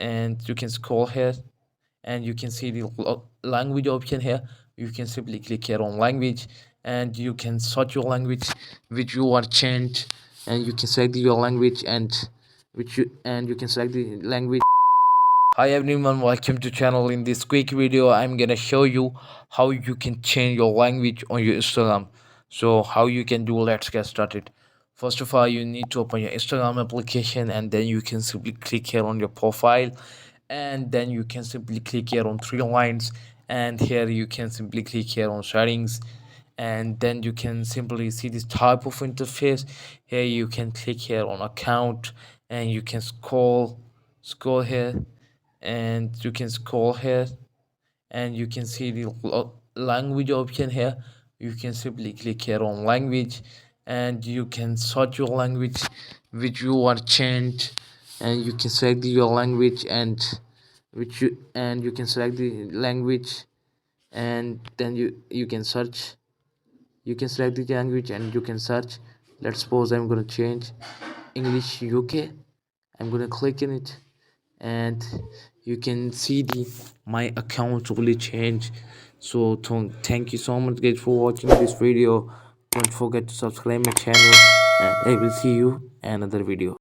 and you can scroll here, and you can see the language option here. You can simply click here on language, and you can search your language which you are changed, and you can select your language and you can select the language. Hi everyone, welcome to channel. In this quick video I'm gonna show you how you can change your language on your Instagram. So how you can do, let's get started. First of all, you need to open your Instagram application, and then you can simply click here on your profile, and then you can simply click here on three lines, and here you can simply click here on settings, and then you can simply see this type of interface. Here you can click here on account, and you can scroll here, and you can scroll here, and you can see the language option here. You can simply click here on language, and you can search your language which you want changed, and you can select your language and you can select the language, and then you can search. You can select the language and you can search. Let's suppose I'm gonna change English UK. I'm gonna click in it, and you can see the my account really change. So thank you so much guys for watching this video. Don't forget to subscribe my channel, and I will see you in another video.